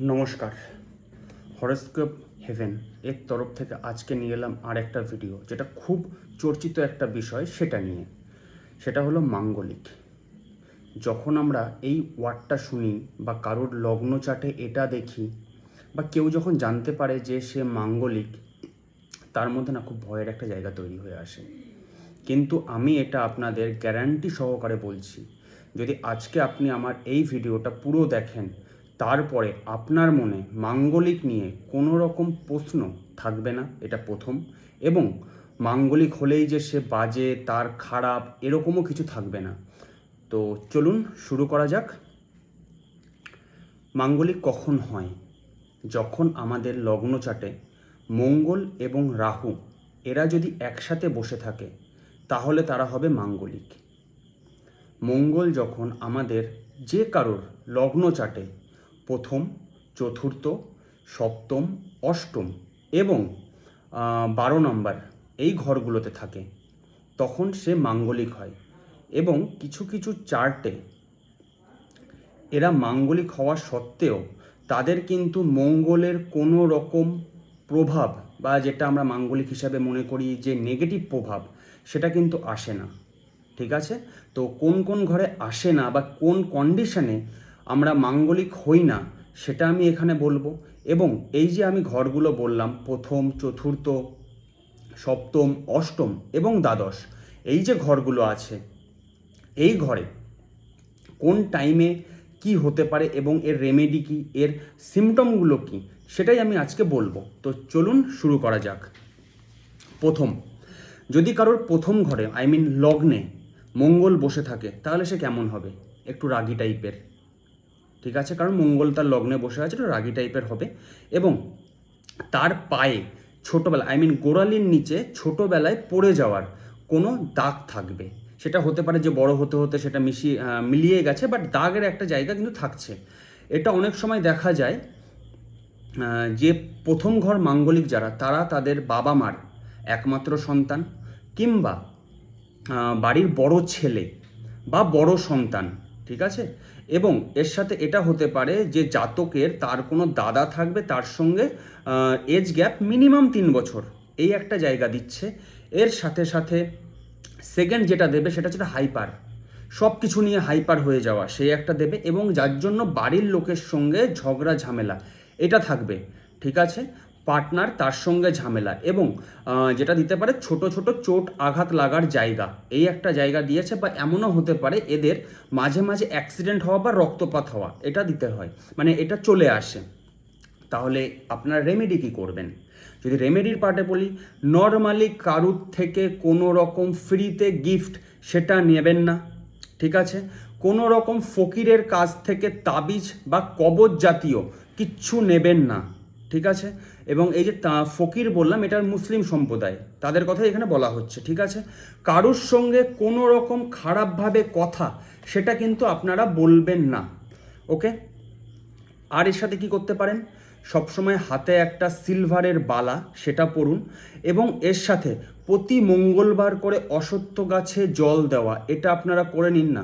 নমস্কার, horoscope haven এর তরফ থেকে আজকে নিয়ে এলাম আর একটা ভিডিও, যেটা খুব চর্চিত একটা বিষয় সেটা নিয়ে। সেটা হলো মাঙ্গলিক। যখন আমরা এই ওয়ার্ডটা শুনি বা কারোর লগ্ন চার্টে এটা দেখি বা কেউ যখন জানতে পারে যে সে মাঙ্গলিক, তার মধ্যে না খুব ভয়ের একটা জায়গা তৈরি হয়ে আসে। কিন্তু আমি এটা আপনাদের গ্যারান্টি সহকারে বলছি, যদি আজকে আপনি আমার এই ভিডিওটা পুরো দেখেন, তারপরে আপনার মনে মাঙ্গলিক নিয়ে কোনো রকম প্রশ্ন থাকবে না, এটা প্রথম। এবং মাঙ্গলিক হলেই যে সে বাজে, তার খারাপ, এরকমও কিছু থাকবে না। তো চলুন শুরু করা যাক। মাঙ্গলিক কখন হয়? যখন আমাদের লগ্ন চার্টে মঙ্গল এবং রাহু এরা যদি একসাথে বসে থাকে, তাহলে তারা হবে মাঙ্গলিক। মঙ্গল যখন আমাদের যে কারোর লগ্ন চার্টে প্রথম, চতুর্থ, সপ্তম, অষ্টম এবং 12 নম্বর এই ঘরগুলোতে থাকে, তখন সে মাঙ্গলিক হয়। এবং কিছু কিছু চার্টে এরা মাঙ্গলিক হওয়া সত্ত্বেও তাদের কিন্তু মঙ্গলের কোনো রকম প্রভাব বা যেটা আমরা মাঙ্গলিক হিসাবে মনে করি যে নেগেটিভ প্রভাব, সেটা কিন্তু আসে না। ঠিক আছে? তো কোন কোন ঘরে আসে না বা কোন কন্ডিশনে আমরা মাঙ্গলিক হই না, সেটা আমি এখানে বলবো। এবং এই যে আমি ঘরগুলো বললাম, প্রথম, চতুর্থ, সপ্তম, অষ্টম এবং দ্বাদশ, এই যে ঘরগুলো আছে, এই ঘরে কোন টাইমে কি হতে পারে এবং এর রেমেডি কি, এর সিমটমগুলো কি, সেটাই আমি আজকে বলবো। তো চলুন শুরু করা যাক। প্রথম, যদি কারোর প্রথম ঘরে লগ্নে মঙ্গল বসে থাকে, তাহলে সে কেমন হবে? একটু রাগী টাইপের। ঠিক আছে? কারণ মঙ্গল তার লগ্নে বসে আছে, একটু রাগী টাইপের হবে। এবং তার পায়ে ছোটোবেলা গোড়ালির নিচে ছোটোবেলায় পড়ে যাওয়ার কোনো দাগ থাকবে। সেটা হতে পারে যে বড় হতে হতে সেটা মিলিয়ে গেছে, বাট দাগের একটা জায়গা কিন্তু থাকছে। এটা অনেক সময় দেখা যায় যে প্রথম ঘর মাঙ্গলিক যারা, তারা তাদের বাবা মার একমাত্র সন্তান, কিংবা বাড়ির বড় ছেলে বা বড় সন্তান। ঠিক আছে? এবং এর সাথে এটা হতে পারে যে জাতকের তার কোনো দাদা থাকবে, তার সঙ্গে এজ গ্যাপ মিনিমাম 3 বছর, এই একটা জায়গা দিচ্ছে। এর সাথে সাথে সেকেন্ড যেটা দেবে সেটা হচ্ছে হাইপার, সব কিছু নিয়ে হাইপার হয়ে যাওয়া, সেই একটা দেবে। এবং যার জন্য বাড়ির লোকের সঙ্গে ঝগড়া ঝামেলা এটা থাকবে। ঠিক আছে? পার্টনার, তার সঙ্গে ঝামেলা। এবং যেটা দিতে পারে ছোট ছোট চোট আঘাত লাগার জায়গা, এই একটা জায়গা দিয়েছে। বা এমনও হতে পারে এদের মাঝে মাঝে অ্যাক্সিডেন্ট হওয়া বা রক্তপাত হওয়া, এটা দিতে হয়, এটা চলে আসে। তাহলে আপনার রেমেডি কী করবেন? যদি রেমেডির পার্টে বলি, নর্মালি কারুর থেকে কোনো রকম ফ্রিতে গিফট সেটা নেবেন না। ঠিক আছে? কোনো রকম ফকিরের কাছ থেকে তাবিজ বা কবজ জাতীয় কিচ্ছু নেবেন না। ঠিক আছে? এবং এই যে ফকির বললাম, এটা মুসলিম সম্প্রদায়, তাদের কথাই এখানে বলা হচ্ছে। ঠিক আছে? কারুর সঙ্গে কোনো রকম খারাপভাবে কথা সেটা কিন্তু আপনারা বলবেন না। ওকে? আর এর সাথে কি করতে পারেন? সবসময় হাতে একটা সিলভারের বালা সেটা পরুন। এবং এর সাথে প্রতি মঙ্গলবার করে অশ্বত্থ গাছে জল দেওয়া, এটা আপনারা করে নিন না।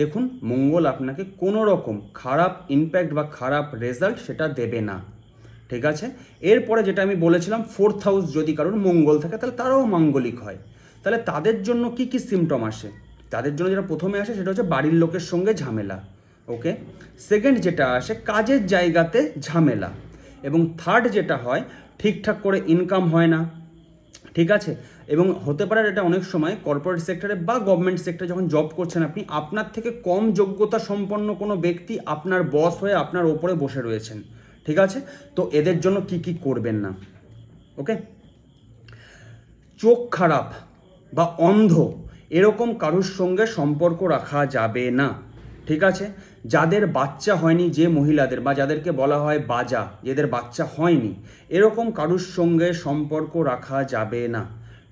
দেখুন, মঙ্গল আপনাকে কোনো রকম খারাপ ইমপ্যাক্ট বা খারাপ রেজাল্ট সেটা দেবে না। ঠিক আছে? এরপরে যেটা আমি বলেছিলাম, 4th হাউস যদি কারোর মঙ্গল থাকে, তাহলে তারাও মাঙ্গলিক হয়। তাহলে তাদের জন্য কি কি সিমটম আসে? তাদের জন্য যেটা প্রথমে আসে সেটা হচ্ছে বাড়ির লোকের সঙ্গে ঝামেলা। ওকে? সেকেন্ড যেটা আসে, কাজের জায়গাতে ঝামেলা। এবং থার্ড যেটা হয়, ঠিকঠাক করে ইনকাম হয় না। ঠিক আছে? এবং হতে পারে এটা অনেক সময় কর্পোরেট সেক্টরে বা গভর্নমেন্ট সেক্টরে যখন জব করছেন আপনি, আপনার থেকে কম যোগ্যতা সম্পন্ন কোনো ব্যক্তি আপনার বস হয়ে আপনার ওপরে বসে রয়েছেন। ঠিক আছে? তো এদের জন্য কি কি করবেন না। ওকে? চোখ খারাপ বা অন্ধ এরকম কারোর সঙ্গে সম্পর্ক রাখা যাবে না। ঠিক আছে? যাদের বাচ্চা হয়নি, যে মহিলাদের বা যাদেরকে বলা হয় বাজা, যাদের বাচ্চা হয়নি, এরকম কারোর সঙ্গে সম্পর্ক রাখা যাবে না।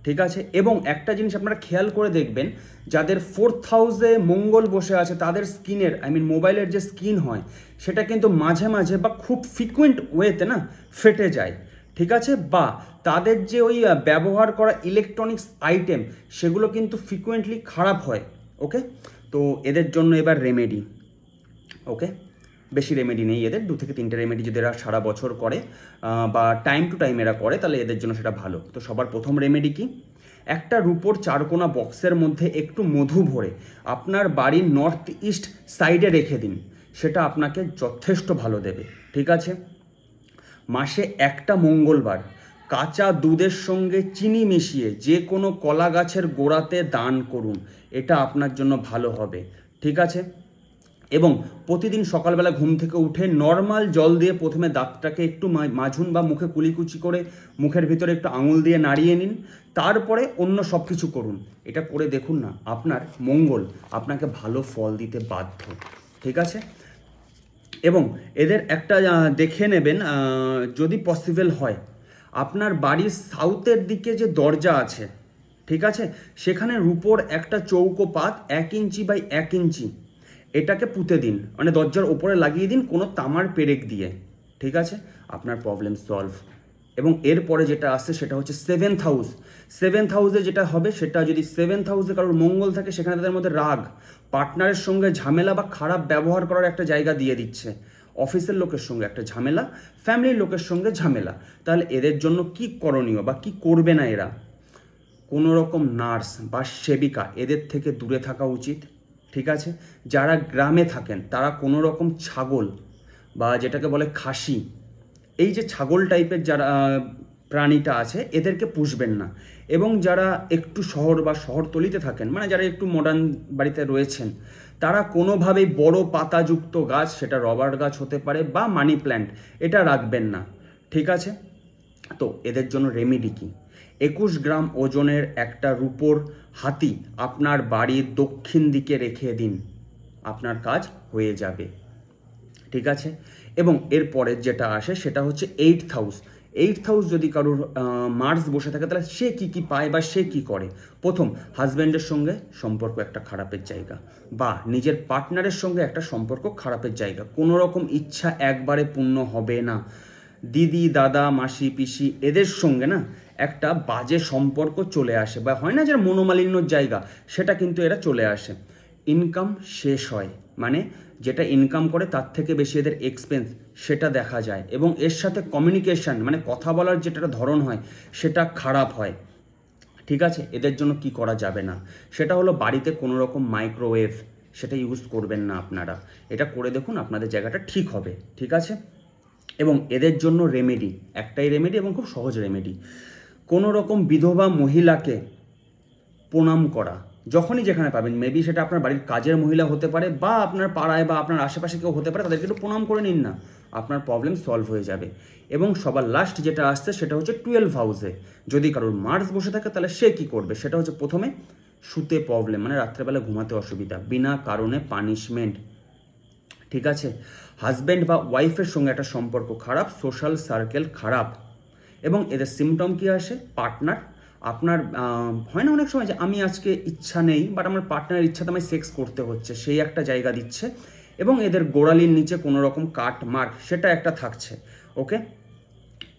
ঠিক আছে? এবং একটা জিনিস আপনারা খেয়াল করে দেখবেন, যাদের 4th হাউসে মঙ্গল বসে আছে, তাদের স্কিনের মোবাইলের যে স্কিন হয়, সেটা কিন্তু মাঝে মাঝে বা খুব ফ্রিকুয়েন্ট ওয়েতে না ফেটে যায়। ঠিক আছে? বা তাদের যে ওই ব্যবহার করা ইলেকট্রনিক্স আইটেম, সেগুলো কিন্তু ফ্রিকুয়েন্টলি খারাপ হয়। ওকে? তো এদের জন্য এবার রেমেডি। ওকে? বেশি রেমেডি নেই এদের, 2 থেকে 3টে রেমেডি যদি এরা সারা বছর করে বা টাইম টু টাইম এরা করে তাহলে এদের জন্য সেটা ভালো। তো সবার প্রথম রেমেডি কি, একটা রুপোর 4 কোনা বক্সের মধ্যে একটু মধু ভরে আপনার বাড়ির নর্থ ইস্ট সাইডে রেখে দিন, সেটা আপনাকে যথেষ্ট ভালো দেবে। ঠিক আছে, মাসে একটা মঙ্গলবার কাঁচা দুধের সঙ্গে চিনি মিশিয়ে যে কোনো কলা গাছের গোড়াতে দান করুন, এটা আপনার জন্য ভালো হবে। ঠিক আছে, এবং প্রতিদিন সকালবেলা ঘুম থেকে উঠে নর্মাল জল দিয়ে প্রথমে দাঁতটাকে একটু মাজুন বা মুখে কুলিকুচি করে মুখের ভিতরে একটু আঙুল দিয়ে নাড়িয়ে নিন, তারপরে অন্য সব কিছু করুন। এটা করে দেখুন না, আপনার মঙ্গল আপনাকে ভালো ফল দিতে বাধ্য। ঠিক আছে, এবং এদের একটা দেখে নেবেন, যদি পসিবল হয় আপনার বাড়ির সাউথের দিকে যে দরজা আছে, ঠিক আছে, সেখানে রুপোর একটা চৌকো পাত 1 ইঞ্চি বাই 1 ইঞ্চি এটাকে পুঁতে দিন, মানে দরজার ওপরে লাগিয়ে দিন কোনো তামার পেরেক দিয়ে। ঠিক আছে, আপনার প্রবলেম সলভ। এবং এরপরে যেটা আসছে সেটা হচ্ছে 7th হাউস। 7th হাউসে যেটা হবে সেটা, যদি 7th হাউসে কারোর মঙ্গল থাকে সেখানে তাদের মধ্যে রাগ, পার্টনারের সঙ্গে ঝামেলা বা খারাপ ব্যবহার করার একটা জায়গা দিয়ে দিচ্ছে, অফিসের লোকের সঙ্গে একটা ঝামেলা, ফ্যামিলির লোকের সঙ্গে ঝামেলা। তাহলে এদের জন্য কি করণীয় বা কি করবে না এরা, কোনো রকম নার্স বা সেবিকা এদের থেকে দূরে থাকা উচিত। ঠিক আছে, যারা গ্রামে থাকেন তারা কোনো রকম ছাগল বা যেটাকে বলে খাসি, এই যে ছাগল টাইপের যারা প্রাণীটা আছে এদেরকে পুষবেন না। এবং যারা একটু শহর বা শহরতলিতে থাকেন, মানে যারা একটু মডার্ন বাড়িতে রয়েছেন, তারা কোনোভাবেই বড় পাতাযুক্ত গাছ, সেটা রবার গাছ হতে পারে বা মানি প্ল্যান্ট, এটা রাখবেন না। ঠিক আছে, তো এদের জন্য রেমেডি কি, 21 গ্রাম ওজনের একটা রুপোর হাতি আপনার বাড়ির দক্ষিণ দিকে রেখে দিন, আপনার কাজ হয়ে যাবে। ঠিক আছে, এবং এরপরে যেটা আসে সেটা হচ্ছে 8th হাউস। 8th হাউস যদি কারোর মার্স বসে থাকে তাহলে সে কি পায় বা সে কি করে। প্রথম, হাজব্যান্ডের সঙ্গে সম্পর্ক একটা খারাপের জায়গা, বা নিজের পার্টনারের সঙ্গে একটা সম্পর্ক খারাপের জায়গা, কোনো রকম ইচ্ছা একবারে পূর্ণ হবে না। দিদি, দাদা, মাসি, পিসি এদের সঙ্গে না একটা বাজে সম্পর্ক চলে আসে, বা হয় না যে মনোমালিন্যর জায়গা, সেটা কিন্তু এরা চলে আসে। ইনকাম শেষ হয়, মানে যেটা ইনকাম করে তার থেকে বেশি এদের এক্সপেন্স, সেটা দেখা যায়। এবং এর সাথে কমিউনিকেশান, মানে কথা বলার যেটা ধরন হয় সেটা খারাপ হয়। ঠিক আছে, এদের জন্য কি করা যাবে না, সেটা হলো বাড়িতে কোনো রকম মাইক্রোওয়েভ সেটা ইউজ করবেন না আপনারা। এটা করে দেখুন, আপনাদের জায়গাটা ঠিক হবে। ঠিক আছে, এবং এদের জন্য রেমেডি একটাই রেমেডি এবং খুব সহজ রেমেডি, কোনো রকম বিধবা মহিলাকে প্রণাম করা যখনই যেখানে পাবেন, মেবি সেটা আপনার বাড়ির কাজের মহিলা হতে পারে বা আপনার পাড়ায় বা আপনার আশেপাশে কেউ হতে পারে, তাদেরকে একটু প্রণাম করে নিন না, আপনার প্রবলেম সলভ হয়ে যাবে। এবং সবার লাস্ট যেটা আসছে সেটা হচ্ছে 12 হাউসে যদি কারোর মার্স বসে থাকে তাহলে সে কী করবে, সেটা হচ্ছে প্রথমে শুতে প্রবলেম, মানে রাত্রেবেলা ঘুমাতে অসুবিধা, বিনা কারণে পানিশমেন্ট। ঠিক আছে, হাজব্যান্ড বা ওয়াইফের সঙ্গে একটা সম্পর্ক খারাপ, সোশ্যাল সার্কেল খারাপ। এবং এদের সিমটম কী আসে, পার্টনার আপনার হয় না অনেক সময় যে আমি আজকে ইচ্ছা নেই বাট আমার পার্টনারের ইচ্ছাতে আমায় সেক্স করতে হচ্ছে, সেই একটা জায়গা দিচ্ছে। এবং এদের গোড়ালির নিচে কোনো রকম কাট মার্ক সেটা একটা থাকছে। ওকে,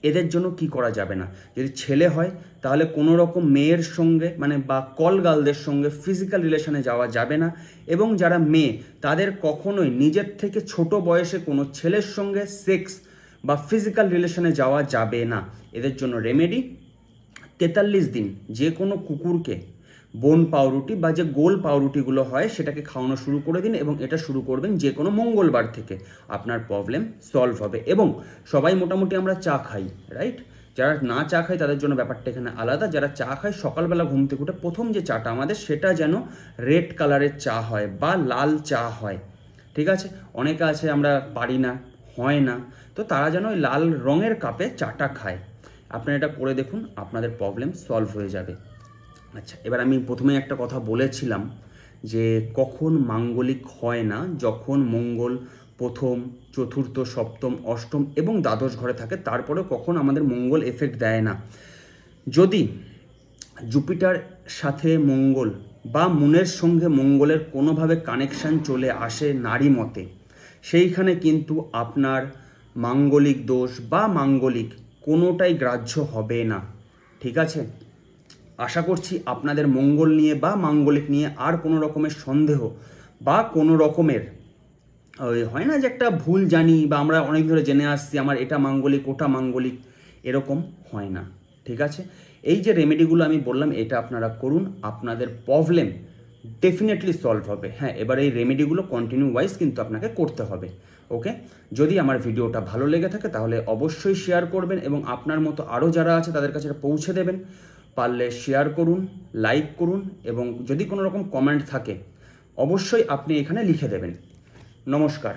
এদের জন্য কি করা যাবে না, যদি ছেলে হয় তাহলে কোনো রকম মেয়ের সঙ্গে মানে বা কল গার্লদের সঙ্গে ফিজিক্যাল রিলেশনে যাওয়া যাবে না। এবং যারা মেয়ে তাদের কখনোই নিজের থেকে ছোট বয়সে কোনো ছেলের সঙ্গে সেক্স বা ফিজিক্যাল রিলেশনে যাওয়া যাবে না। এদের জন্য রেমেডি, 43 দিন যে কোনো কুকুরকে বোন পাউরুটি বা যে গোল পাউরুটিগুলো হয় সেটাকে খাওয়ানো শুরু করে দিন, এবং এটা শুরু করবেন যে কোনো মঙ্গলবার থেকে, আপনার প্রবলেম সলভ হবে। এবং সবাই মোটামুটি আমরা চা খাই, রাইট? যারা না চা খায় তাদের জন্য ব্যাপারটা এখানে আলাদা। যারা চা খায় সকালবেলা ঘুম থেকে উঠে প্রথম যে চাটা আমাদের সেটা যেন রেড কালারের চা হয় বা লাল চা হয়। ঠিক আছে, অনেকে আছে আমরা পারি না, হয় না, তো তারা যেন ওই লাল রঙের কাপে চাটা খায়। আপনারা এটা করে দেখুন, আপনাদের প্রবলেম সলভ হয়ে যাবে। আচ্ছা, এবার আমি প্রথমে একটা কথা বলেছিলাম যে কখন মাঙ্গলিক হয় না, যখন মঙ্গল প্রথম, চতুর্থ, সপ্তম, অষ্টম এবং দ্বাদশ ঘরে থাকে, তারপরে কখন আমাদের মঙ্গল এফেক্ট দেয় না। যদি জুপিটার সাথে মঙ্গল বা মুনের সঙ্গে মঙ্গলের কোনোভাবে কানেকশান চলে আসে নারী মতে, সেইখানে কিন্তু আপনার মাঙ্গলিক দোষ বা মাঙ্গলিক কোনোটাই গ্রাহ্য হবে না। ঠিক আছে, আশা করছি আপনাদের মঙ্গল নিয়ে বা মাঙ্গলিক নিয়ে আর কোনো রকমের সন্দেহ বা কোনো রকমের ওই হয় না যে একটা ভুল জানি বা আমরা অনেক ধরে জেনে আসছি আমার এটা মাঙ্গলিক ওটা মাঙ্গলিক, এরকম হয় না। ঠিক আছে, এই যে রেমেডিগুলো আমি বললাম এটা আপনারা করুন, আপনাদের প্রবলেম ডেফিনেটলি সলভ হবে। হ্যাঁ, এবার এই রেমেডিগুলো কন্টিনিউ ওয়াইজ কিন্তু আপনাকে করতে হবে। ওকে, যদি আমার ভিডিওটা ভালো লেগে থাকে তাহলে অবশ্যই শেয়ার করবেন এবং আপনার মতো আরও যারা আছে তাদের কাছে এটা পৌঁছে দেবেন। পারলে শেয়ার করুন, লাইক করুন এবং যদি কোনো রকম কমেন্ট থাকে অবশ্যই আপনি এখানে লিখে দেবেন। নমস্কার।